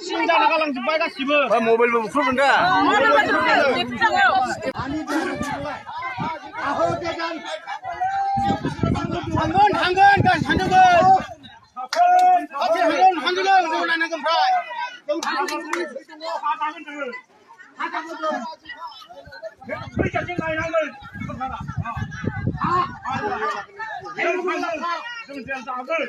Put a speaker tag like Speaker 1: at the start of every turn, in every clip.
Speaker 1: सिंजाना गालांजोब्बाय गासिबो
Speaker 2: मबाइलबो बुख्रुबदों दा
Speaker 1: थांगोन गासिबो थांगोन जों नायनांगोन ओमफ्राय फैसाजों नायनांगोन जों जागोन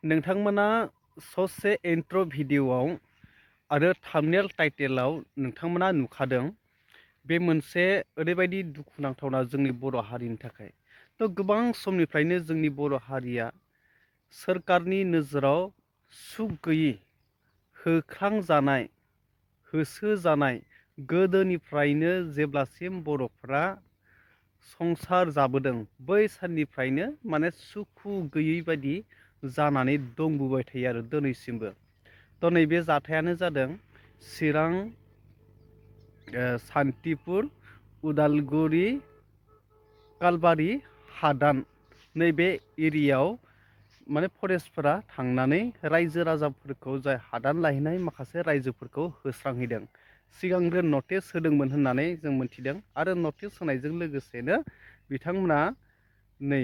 Speaker 3: नोंथांमोना ससे इन्ट्र भिडिअआव आरो थाम्बनेल टाइटेलाव नोंथांमोना नुखादों बे मोनसे ओरैबायदि दुखुनांथावना जोंनि बर' हारिनि थाखाय गोबां समनिफ्रायनो जोंनि बर' हारिया सोरखारनि नोजोराव सुख गैयि होख्रांजानाय होसोजानाय गोदोनिफ्रायनो जेब्लासिम बर'फ्रा संसार जाबोदों बै साननिफ्रायनो माने सुखु गैयै बायदि जानानै दंबोबाय थायो आरो दिनैसिमबो नैबे जाथायानो जादों चिरां सान्तिपुर उदालगुरि कालबारि हादान नैबे एरियायाव माने फरेस्टफोरा थांनानै रायजो राजाफोरखौ जाय हादान लाहैनाय माखासे रायजोफोरखौ होस्रांहैदों सिगांग्रो नटिस होदोंमोन होननानै जों मोनथिदों आरो नटिस होनायजों लोगोसेनो बिथांमोना नै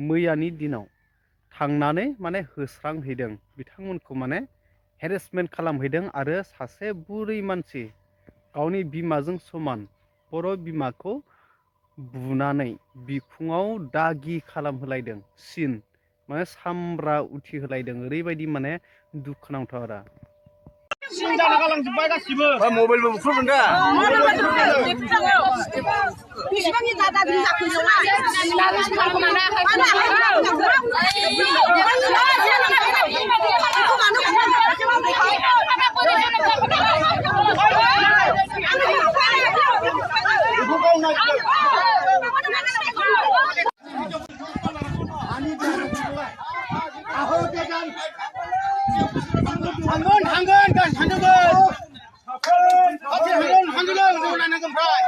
Speaker 3: मैयानि दिनाव थांनानै माने होस्रांहैदों बिथांमोनखौ माने हेरेसमेन्ट खालामहैदों आरो सासे बुरै मानसि गावनि बिमाजों समान बर' बिमाखौ बुनानै बिखुङाव दागि खालामहोलायदों सिन माने सामब्रा उथिहोलायदों ओरैबायदि माने दुखुनांथाव आरो
Speaker 1: सिंजाना गालांजोब्बाय गासिबो
Speaker 2: मबाइलबो बुख्रुबदों दा
Speaker 1: थांगोन गासिबो थांगोन जों नायनांगोन ओमफ्राय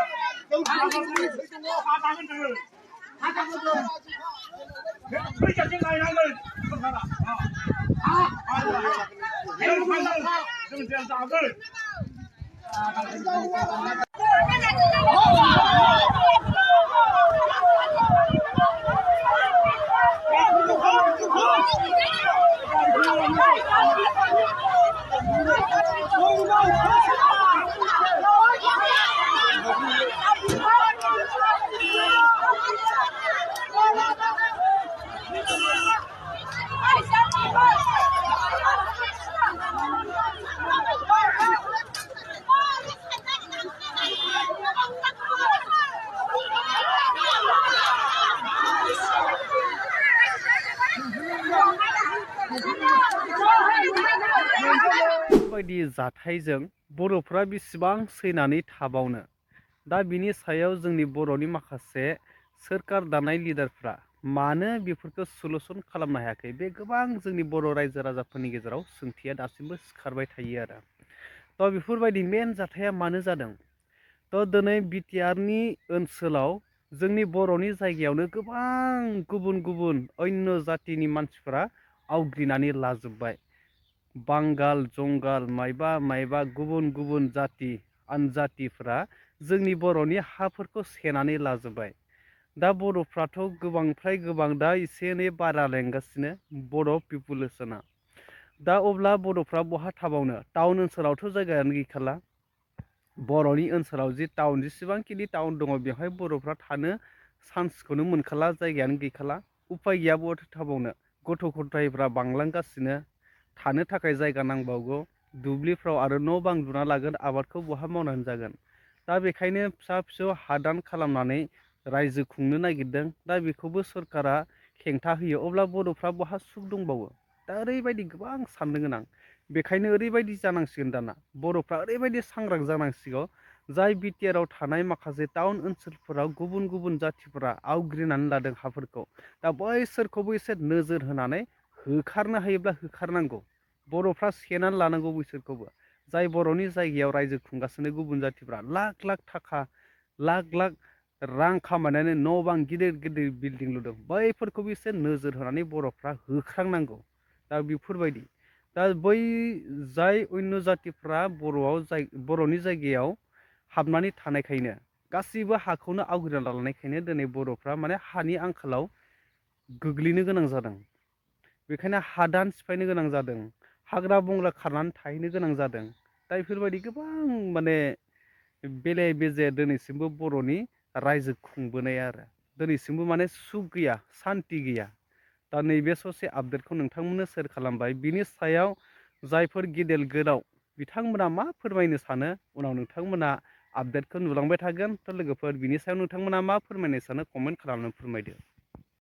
Speaker 1: फैसाजों नायनांगोन जों जागोन
Speaker 3: बायदि जाथायजों बर'फ्रा बेसेबां सैनानै थाबावनो दा बिनि सायाव जोंनि बर'नि माखासे सोरखार दानाय लिडारफ्रा मानो बेफोरखौ सलुसन खालामनो हायाखै बे गोबां जोंनि बर' रायजो राजाफोरनि गेजेराव सोंथिया दासिमबो सिखारबाय थायो आरो बेफोरबायदि मेन जाथाया मानो जादों दिनै बिटिआरनि ओनसोलाव जोंनि बर'नि जायगायावनो गोबां गुबुन गुबुन अन्य जातिनि मानसिफोरा आवग्रिनानै लाजोब्बाय बांगाल जंगाल मायबा गुबुन गुबुन जाति आनजातिफ्रा जोंनि बर'नि हाफोरखौ सेनानै लाजोब्बाय दा बर'फ्राथ' गोबांफ्राय गोबां दा एसे एनै बारा लेंगासिनो बर' पपुलेसना दा अब्ला बर'फ्रा बहा थाबावनो टाउन ओनसोलावथ' जायगायानो गैखाला बर'नि ओनसोलाव जि टाउन जेसेबांखिनि टाउन दङ बेवहाय बर'फ्रा थानो चान्सखौनो मोनखाला जायगायानो गैखाला उपाय गैया बहाथो थाबावनो गथ' गथायफ्रा बांलांगासिनो थानो थाखाय जायगा नांबावगौ दुब्लिफ्राव आरो न' बां लुना लागोन आबादखौ बहा मावनानै जागोन दा बेखायनो फिसा फिसौ हादान खालामनानै रायजो खुंनो नागिरदों दा बेखौबो सरकारा हेंथा होयो अब्ला बर'फ्रा बहा सुख दंबावो दा ओरैबायदि गोबां साननो गोनां बेखायनो ओरैबायदि जानांसिगोन दाना बर'फ्रा ओरैबायदि सांग्रां जानांसिगौ जाय बिटिआरआव थानाय माखासे टाउन ओनसोलफोराव गुबुन गुबुन जाथिफोरा आवग्रिनानै लादों हाफोरखौ। दा बैसोरखौबो एसे नोजोर होनानै होखारनो हायोब्ला होखारनांगौ। बर'फ्रा सेनानै लानांगौ बैसोरखौबो। जाय बर'नि जायगायाव रायजो खुंगासिनो गुबुन जाथिफ्रा लाख लाख थाखा लाख लाख रां खामायनानै न' बां गिदिर गिदिर बिल्डिं लुदों। बैफोरखौबो एसे नोजोर होनानै बर'फ्रा होख्रांनांगौ। दा बेफोरबायदि दा बै जाय अन्य जातिफ्रा बर'नि जायगायाव हाबनानै थानायखायनो गासैबो हाखौनो आवग्रिना लानायखायनो दिनै बर'फ्रा माने हानि आंखालाव गोग्लैनो गोनां जादों। बेखायनो हादान सिफायनो गोनां जादों, हाग्रा बंग्रा खारनानै थाहैनो गोनां जादों। दा बेफोरबायदि गोबां माने बेले बेजे दिनैसिमबो बर'नि रायजो खुंबोनाय आरो दिनैसिमबो माने सुख गैया, सान्ति गैया। दा नैबे ससे आपडेटखौ नोंथांमोननो शेयार खालामबाय। बिनि सायाव जायफोर गेदेर गोलाव बिथांमोना मा फोरमायनो सानो उनाव नोंथांमोना आपडेटखौ नुलांबाय थागोन। थ' लोगोफोर बिनि सायाव नोंथांमोना मा फोरमायनो सानो कमेन्ट खालामनानै फोरमायदो।